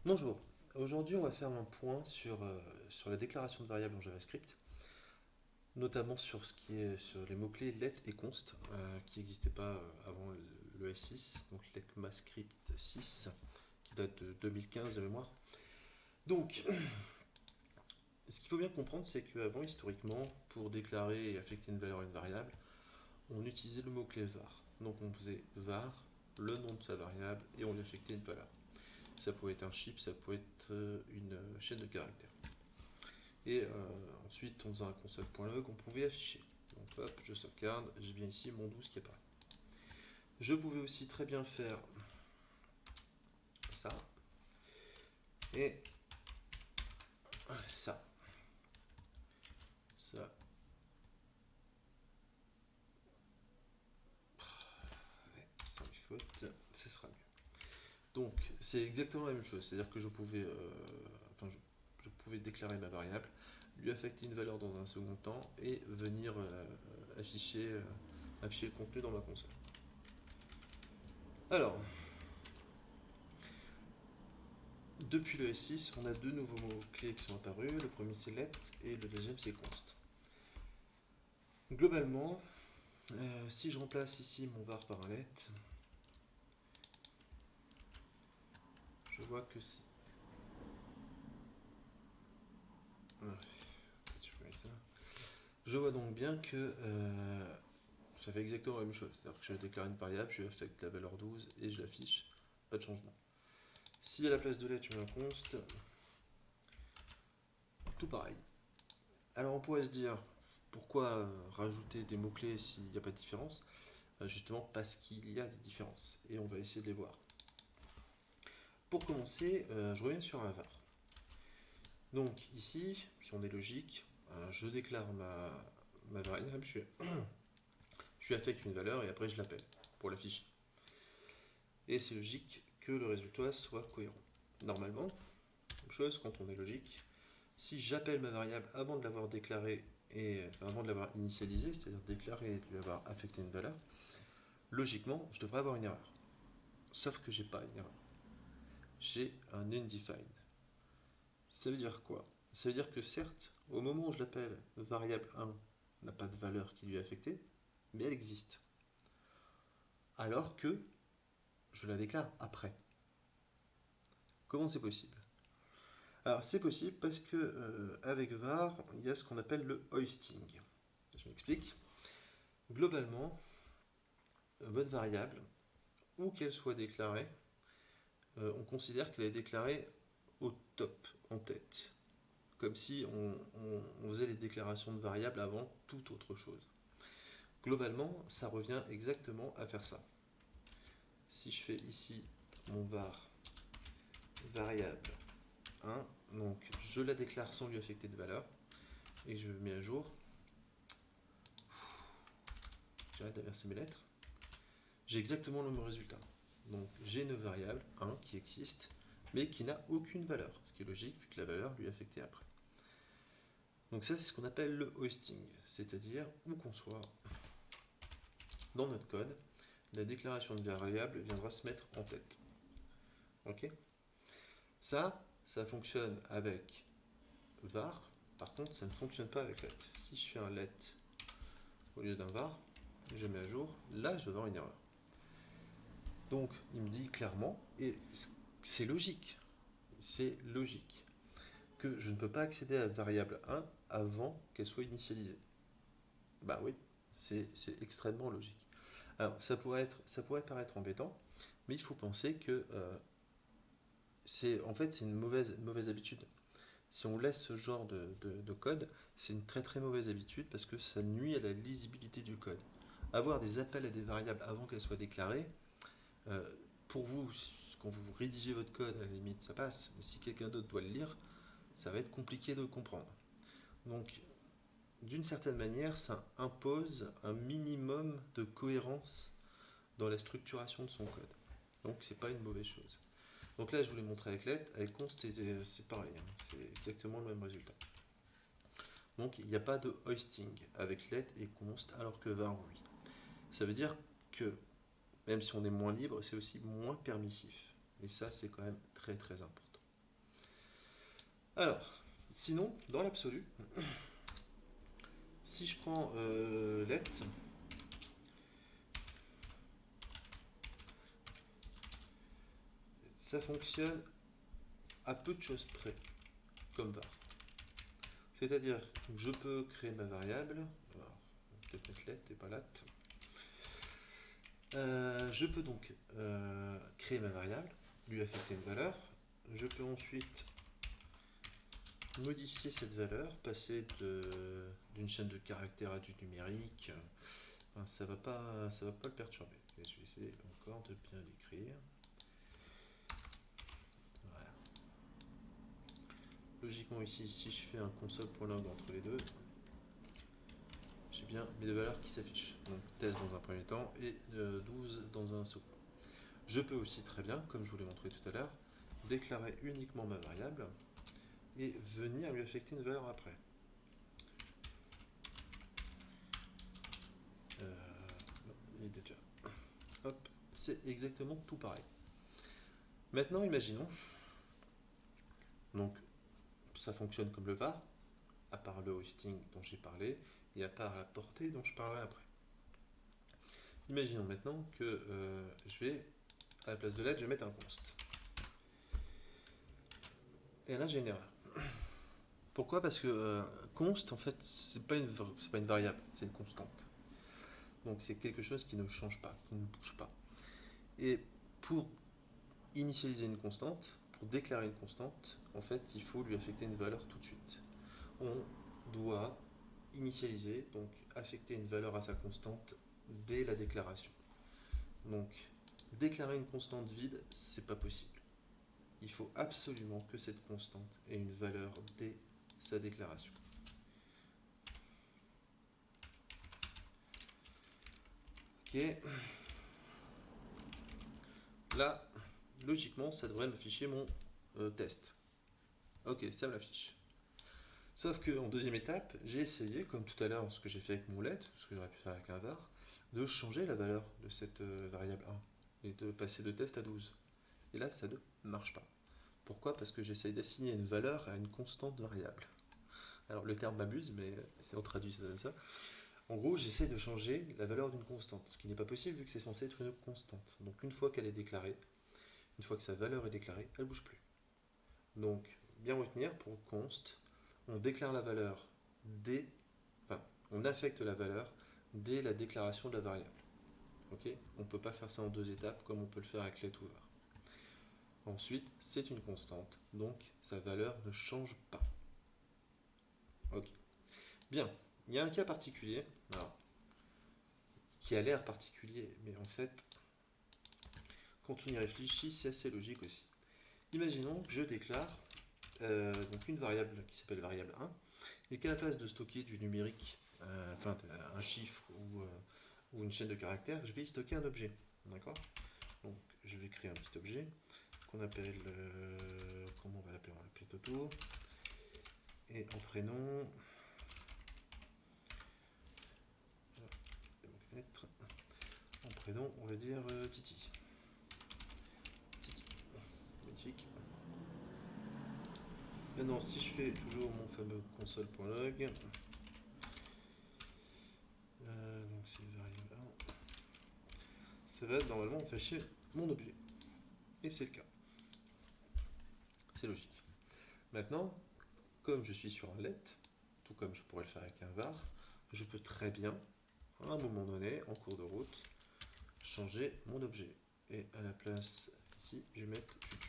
Bonjour, aujourd'hui on va faire un point sur la déclaration de variables en JavaScript, notamment sur ce qui est sur les mots-clés let et const, qui n'existaient pas avant le S6, donc l'ECMAScript 6, qui date de 2015 de mémoire. Donc, ce qu'il faut bien comprendre, c'est qu'avant, historiquement, pour déclarer et affecter une valeur à une variable, on utilisait le mot-clé var. Donc on faisait var, le nom de sa variable, et on lui affectait une valeur. Ça pouvait être un chip, ça pouvait être une chaîne de caractères. Et ensuite, en faisant un console.log, on pouvait afficher. Donc hop, je sauvegarde, j'ai bien ici mon 12 qui apparaît. Je pouvais aussi très bien faire ça et ça. Ça, sans faute, ce sera mieux. Donc, c'est exactement la même chose. C'est-à-dire que je pouvais déclarer ma variable, lui affecter une valeur dans un second temps et venir afficher le contenu dans ma console. Alors, depuis le S6, on a deux nouveaux mots-clés qui sont apparus. Le premier c'est let et le deuxième c'est const. Globalement, si je remplace ici mon var par un let, je vois que si. Ouais, ça. Je vois donc bien que ça fait exactement la même chose. C'est-à-dire que je déclare une variable, je affecte la valeur 12 et je l'affiche. Pas de changement. Si à la place de let je mets un const, tout pareil. Alors on pourrait se dire, pourquoi rajouter des mots-clés s'il n'y a pas de différence? Justement parce qu'il y a des différences. Et on va essayer de les voir. Pour commencer, je reviens sur un var. Donc ici, si on est logique, je déclare ma variable, je lui affecte une valeur et après je l'appelle pour l'afficher. Et c'est logique que le résultat soit cohérent. Normalement, même chose quand on est logique, si j'appelle ma variable avant de l'avoir déclarée avant de l'avoir initialisée, c'est-à-dire déclarée et de lui avoir affecté une valeur, logiquement, je devrais avoir une erreur. Sauf que j'ai pas une erreur. J'ai un undefined. Ça veut dire quoi? Ça veut dire que certes, au moment où je l'appelle, variable 1 n'a pas de valeur qui lui est affectée, mais elle existe. Alors que je la déclare après. Comment c'est possible? Alors c'est possible parce que avec var, il y a ce qu'on appelle le hoisting. Je m'explique. Globalement, votre variable, où qu'elle soit déclarée, on considère qu'elle est déclarée au top, en tête. Comme si on faisait les déclarations de variables avant toute autre chose. Globalement, ça revient exactement à faire ça. Si je fais ici mon var variable 1, donc je la déclare sans lui affecter de valeur, et je mets à jour, j'arrête d'inverser mes lettres, j'ai exactement le même résultat. Donc j'ai une variable 1 qui existe, mais qui n'a aucune valeur, ce qui est logique vu que la valeur lui est affectée après. Donc ça c'est ce qu'on appelle le hoisting, c'est-à-dire où qu'on soit dans notre code, la déclaration de variable viendra se mettre en tête. Ok? Ça fonctionne avec var. Par contre, ça ne fonctionne pas avec let. Si je fais un let au lieu d'un var, je mets à jour, là je vais avoir une erreur. Donc il me dit clairement, et c'est logique, que je ne peux pas accéder à la variable 1 avant qu'elle soit initialisée. Bah oui, c'est extrêmement logique. Alors ça pourrait paraître embêtant, mais il faut penser que c'est une mauvaise habitude. Si on laisse ce genre de code, c'est une très très mauvaise habitude parce que ça nuit à la lisibilité du code. Avoir des appels à des variables avant qu'elles soient déclarées, euh, pour vous, quand vous rédigez votre code, à la limite, ça passe. Mais si quelqu'un d'autre doit le lire, ça va être compliqué de le comprendre. Donc, d'une certaine manière, ça impose un minimum de cohérence dans la structuration de son code. Donc, c'est pas une mauvaise chose. Donc là, je vous l'ai montré avec let, avec const, c'est pareil, hein, c'est exactement le même résultat. Donc il n'y a pas de hoisting avec let et const alors que var oui. Ça veut dire que même si on est moins libre, c'est aussi moins permissif. Et ça, c'est quand même très très important. Alors, sinon, dans l'absolu, si je prends let, ça fonctionne à peu de choses près, comme var. C'est-à-dire que je peux créer ma variable, alors, peut-être mettre let et pas lat. Je peux donc créer ma variable, lui affecter une valeur. Je peux ensuite modifier cette valeur, passer d'une chaîne de caractères à du numérique. Enfin, ça va pas le perturber. Et je vais essayer encore de bien l'écrire. Voilà. Logiquement ici, si je fais un console.log entre les deux, j'ai bien mes deux valeurs qui s'affichent. Donc test dans un premier temps et 12 dans un second. Je peux aussi très bien, comme je vous l'ai montré tout à l'heure, déclarer uniquement ma variable et venir lui affecter une valeur après. Il est déjà. Hop, c'est exactement tout pareil. Maintenant, imaginons, donc ça fonctionne comme le var, à part le hosting dont j'ai parlé, et à part la portée dont je parlerai après. Imaginons maintenant que je vais, à la place de let, je vais mettre un const. Et là, j'ai une erreur. Pourquoi? Parce que const, en fait, c'est pas une variable, c'est une constante. Donc c'est quelque chose qui ne change pas, qui ne bouge pas. Et pour initialiser une constante, pour déclarer une constante, en fait, il faut lui affecter une valeur tout de suite. On doit initialiser, donc affecter une valeur à sa constante dès la déclaration. Donc, déclarer une constante vide, c'est pas possible. Il faut absolument que cette constante ait une valeur dès sa déclaration. Ok. Là, logiquement, ça devrait m'afficher mon test. Ok, ça me l'affiche. Sauf qu'en deuxième étape, j'ai essayé, comme tout à l'heure, ce que j'ai fait avec mon let, ce que j'aurais pu faire avec un var, de changer la valeur de cette variable 1 et de passer de test à 12. Et là, ça ne marche pas. Pourquoi? Parce que j'essaye d'assigner une valeur à une constante variable. Alors le terme m'abuse, mais si on traduit ça comme ça. En gros, j'essaie de changer la valeur d'une constante, ce qui n'est pas possible vu que c'est censé être une constante. Donc une fois qu'elle est déclarée, une fois que sa valeur est déclarée, elle ne bouge plus. Donc, bien retenir, pour const, on déclare la valeur dès, enfin, on affecte la valeur dès la déclaration de la variable. Ok? On ne peut pas faire ça en deux étapes comme on peut le faire avec let ou var. Ensuite, c'est une constante, donc sa valeur ne change pas. Ok. Bien, il y a un cas particulier, alors, qui a l'air particulier, mais en fait, quand on y réfléchit, c'est assez logique aussi. Imaginons que je déclare donc une variable qui s'appelle variable 1, et qu'à la place de stocker du numérique, enfin un chiffre ou une chaîne de caractères, je vais y stocker un objet. D'accord? Donc je vais créer un petit objet qu'on appelle, comment on va l'appeler? On va l'appeler Toto. Et en prénom, on va dire Titi. Titi. Magnifique. Maintenant, si je fais toujours mon fameux console.log, donc c'est variable 1, ça va normalement afficher mon objet. Et c'est le cas. C'est logique. Maintenant, comme je suis sur un let, tout comme je pourrais le faire avec un var, je peux très bien, à un moment donné, en cours de route, changer mon objet. Et à la place, ici, je vais mettre tutu.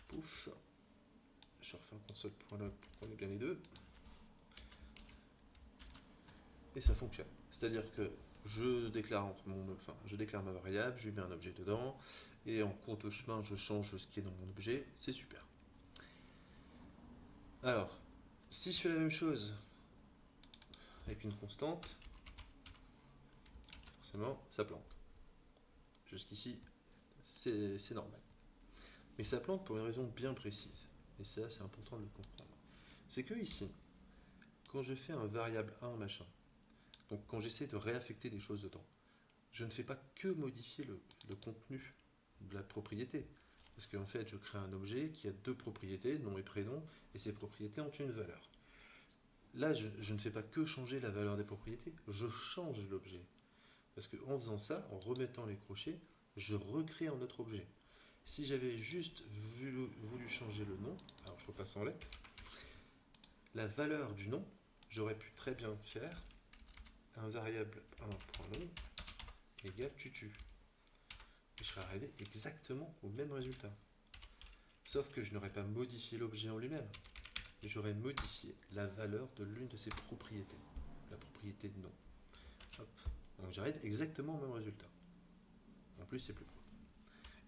Pouf. Je refais un console.log pour qu'on ait bien les deux. Et ça fonctionne. C'est-à-dire que je déclare ma variable, je lui mets un objet dedans, et en cours de chemin, je change ce qui est dans mon objet. C'est super. Alors, si je fais la même chose avec une constante, forcément, ça plante. Jusqu'ici, c'est normal. Mais ça plante pour une raison bien précise. Et ça, c'est important de le comprendre. C'est que ici, quand je fais un variable 1 machin, donc quand j'essaie de réaffecter des choses dedans, je ne fais pas que modifier le contenu de la propriété. Parce qu'en fait, je crée un objet qui a deux propriétés, nom et prénom, et ces propriétés ont une valeur. Là, je ne fais pas que changer la valeur des propriétés, je change l'objet. Parce qu'en faisant ça, en remettant les crochets, je recrée un autre objet. Si j'avais juste voulu changer le nom, alors je repasse en lettres, la valeur du nom, j'aurais pu très bien faire un variable 1.nom égale tutu. Et je serais arrivé exactement au même résultat. Sauf que je n'aurais pas modifié l'objet en lui-même. J'aurais modifié la valeur de l'une de ses propriétés, la propriété de nom. Hop. Donc j'arrive exactement au même résultat. En plus, c'est plus propre.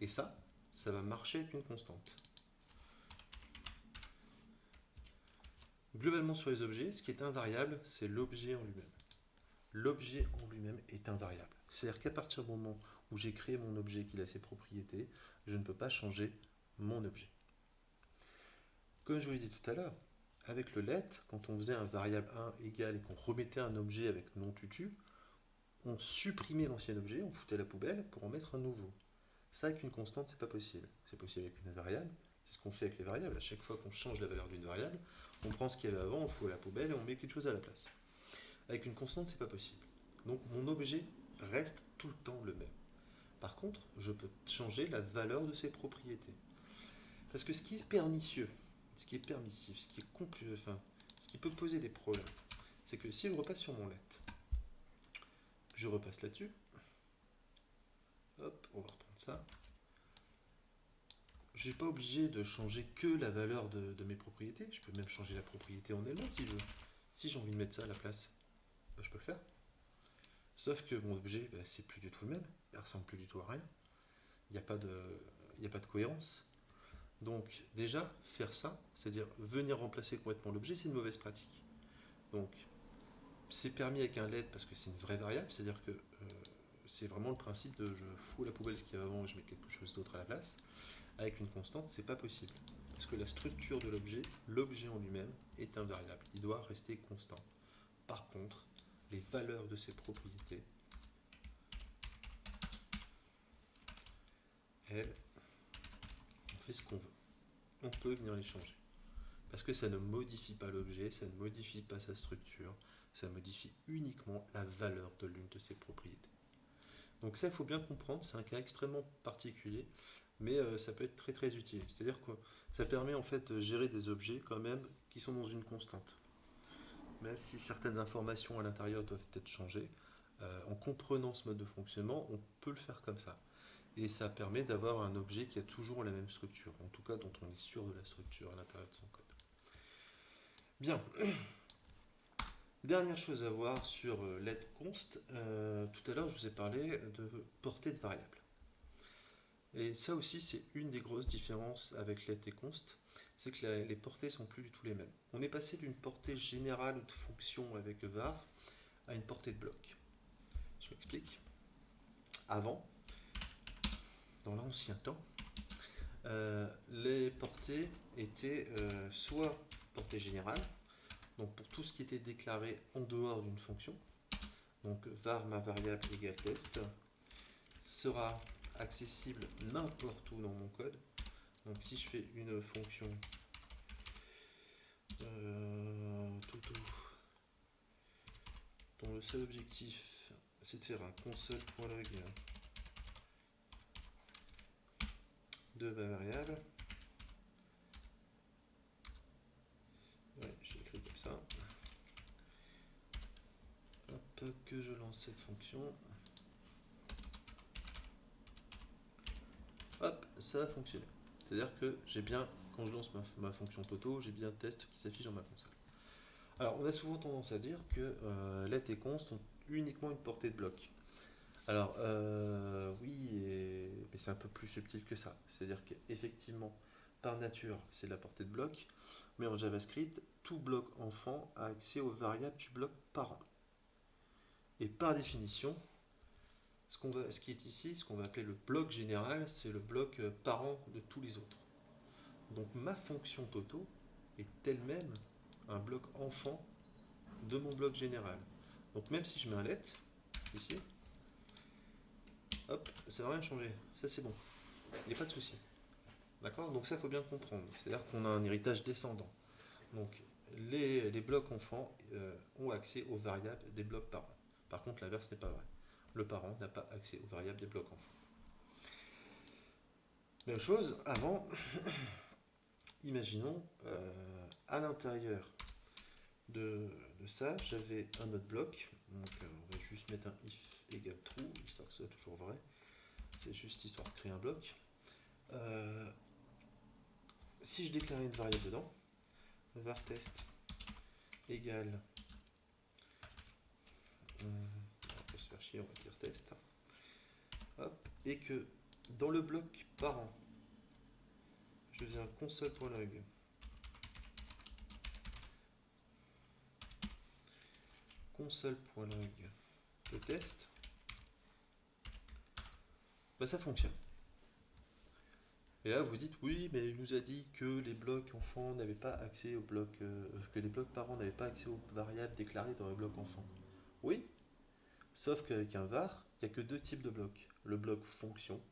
Et ça va marcher avec une constante. Globalement sur les objets, ce qui est invariable, c'est l'objet en lui-même. L'objet en lui-même est invariable. C'est-à-dire qu'à partir du moment où j'ai créé mon objet qui a ses propriétés, je ne peux pas changer mon objet. Comme je vous l'ai dit tout à l'heure, avec le let, quand on faisait un variable 1 égal et qu'on remettait un objet avec nom tutu, on supprimait l'ancien objet, on foutait à la poubelle pour en mettre un nouveau. Ça, avec une constante, c'est pas possible. C'est possible avec une variable. C'est ce qu'on fait avec les variables. À chaque fois qu'on change la valeur d'une variable, on prend ce qu'il y avait avant, on le fout à la poubelle et on met quelque chose à la place. Avec une constante, c'est pas possible. Donc mon objet reste tout le temps le même. Par contre, je peux changer la valeur de ses propriétés. Parce que ce qui est pernicieux, ce qui est permissif, ce qui peut poser des problèmes, c'est que si je repasse sur mon let, je repasse là-dessus, hop, on va reprendre ça. Je ne suis pas obligé de changer que la valeur de mes propriétés. Je peux même changer la propriété en elle-même si je veux. Si j'ai envie de mettre ça à la place, je peux le faire. Sauf que mon objet, c'est plus du tout le même. Il ne ressemble plus du tout à rien. Il n'y a pas de cohérence. Donc déjà, faire ça, c'est-à-dire venir remplacer complètement l'objet, c'est une mauvaise pratique. Donc c'est permis avec un let parce que c'est une vraie variable, c'est-à-dire que c'est vraiment le principe de je fous à la poubelle ce qu'il y avait avant et je mets quelque chose d'autre à la place. Avec une constante, c'est pas possible. Parce que la structure de l'objet en lui-même est invariable. Il doit rester constant. Par contre, les valeurs de ses propriétés, elles, on fait ce qu'on veut. On peut venir les changer. Parce que ça ne modifie pas l'objet, ça ne modifie pas sa structure, ça modifie uniquement la valeur de l'une de ses propriétés. Donc ça, il faut bien comprendre, c'est un cas extrêmement particulier, mais ça peut être très très utile. C'est-à-dire que ça permet en fait de gérer des objets quand même qui sont dans une constante. Même si certaines informations à l'intérieur doivent être changées, en comprenant ce mode de fonctionnement, on peut le faire comme ça. Et ça permet d'avoir un objet qui a toujours la même structure, en tout cas dont on est sûr de la structure à l'intérieur de son code. Bien. Dernière chose à voir sur letConst. Tout à l'heure, je vous ai parlé de portée de variable. Et ça aussi, c'est une des grosses différences avec let et const, c'est que les portées sont plus du tout les mêmes. On est passé d'une portée générale de fonction avec var à une portée de bloc. Je m'explique. Avant, dans l'ancien temps, les portées étaient soit portée générale, donc pour tout ce qui était déclaré en dehors d'une fonction, donc var ma variable égale test, sera accessible n'importe où dans mon code. Donc si je fais une fonction dont le seul objectif c'est de faire un console.log de ma variable, ouais, j'ai écrit comme ça, hop, que je lance cette fonction, hop, ça va fonctionner. C'est-à-dire que j'ai bien, quand je lance ma fonction Toto, j'ai bien test qui s'affiche dans ma console. Alors, on a souvent tendance à dire que let et const ont uniquement une portée de bloc. Alors, oui, mais c'est un peu plus subtil que ça. C'est-à-dire qu'effectivement, par nature, c'est de la portée de bloc, mais en JavaScript, tout bloc enfant a accès aux variables du bloc parent. Et par définition, ce qui est ici, ce qu'on va appeler le bloc général, c'est le bloc parent de tous les autres. Donc ma fonction Toto est elle-même un bloc enfant de mon bloc général. Donc même si je mets un let, ici, hop, ça va rien changer. Ça c'est bon. Il n'y a pas de souci. D'accord? Donc ça, il faut bien comprendre. C'est-à-dire qu'on a un héritage descendant. Donc les blocs enfants ont accès aux variables des blocs parents. Par contre, l'inverse n'est pas vrai. Le parent n'a pas accès aux variables des blocs enfants. Même chose, avant, imaginons, à l'intérieur de ça, j'avais un autre bloc. Donc on va juste mettre un if égale true, histoire que ce soit toujours vrai. C'est juste histoire de créer un bloc. Si je déclarais une variable dedans, var test égale, on va se faire chier, on va dire test, hop, et que dans le bloc parent, je faisais un console.log console.log de test, bah ça fonctionne. Et là vous dites oui, mais il nous a dit que les blocs enfants n'avaient pas accès aux blocs, que les blocs parents n'avaient pas accès aux variables déclarées dans les blocs enfants. Oui, sauf qu'avec un var, il n'y a que deux types de blocs, le bloc fonction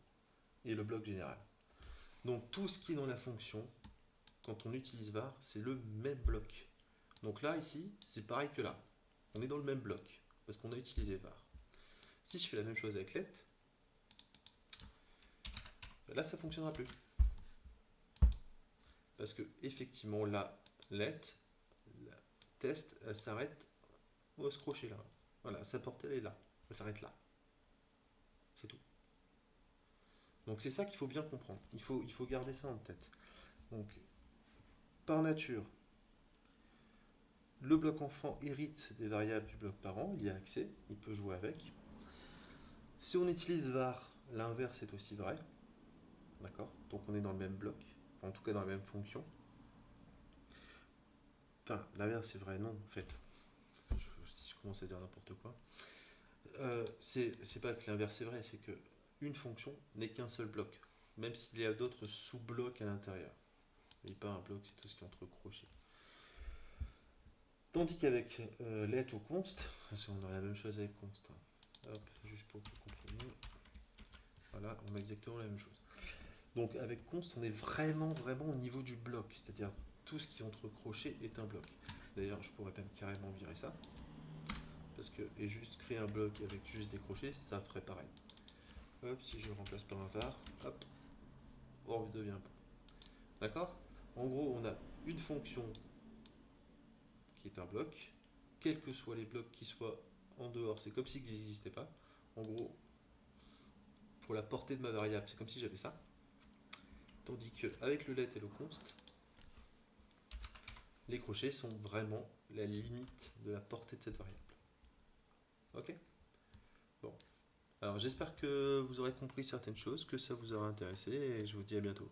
et le bloc général. Donc tout ce qui est dans la fonction, quand on utilise var, c'est le même bloc. Donc là, ici, c'est pareil que là. On est dans le même bloc, parce qu'on a utilisé var. Si je fais la même chose avec let, là, ça ne fonctionnera plus. Parce que effectivement, là, let, la test, elle s'arrête au crochet là. Voilà, sa portée elle est là. Elle s'arrête là. C'est tout. Donc c'est ça qu'il faut bien comprendre. Il faut garder ça en tête. Donc, par nature, le bloc enfant hérite des variables du bloc parent, il y a accès, il peut jouer avec. Si on utilise var, l'inverse est aussi vrai. D'accord? Donc on est dans le même bloc, en tout cas dans la même fonction. Enfin, l'inverse est vrai, non, en fait. Si je commence à dire n'importe quoi. C'est pas que l'inverse est vrai, c'est que une fonction n'est qu'un seul bloc, même s'il y a d'autres sous-blocs à l'intérieur. Et pas un bloc, c'est tout ce qui est entre crochets. Tandis qu'avec let ou const, on aurait la même chose avec const. Hop, juste pour que vous compreniez. Voilà, on a exactement la même chose. Donc avec const, on est vraiment au niveau du bloc, c'est-à-dire tout ce qui est entre crochets est un bloc. D'ailleurs, je pourrais même carrément virer ça, parce que et juste créer un bloc avec juste des crochets, ça ferait pareil. Hop, si je le remplace par un var, hop, on redevient un bloc. D'accord? En gros, on a une fonction qui est un bloc, quels que soient les blocs qui soient en dehors, c'est comme s'ils n'existaient pas. En gros, pour la portée de ma variable, c'est comme si j'avais ça. Tandis qu'avec le let et le const, les crochets sont vraiment la limite de la portée de cette variable. Ok? Bon. Alors j'espère que vous aurez compris certaines choses, que ça vous aura intéressé, et je vous dis à bientôt.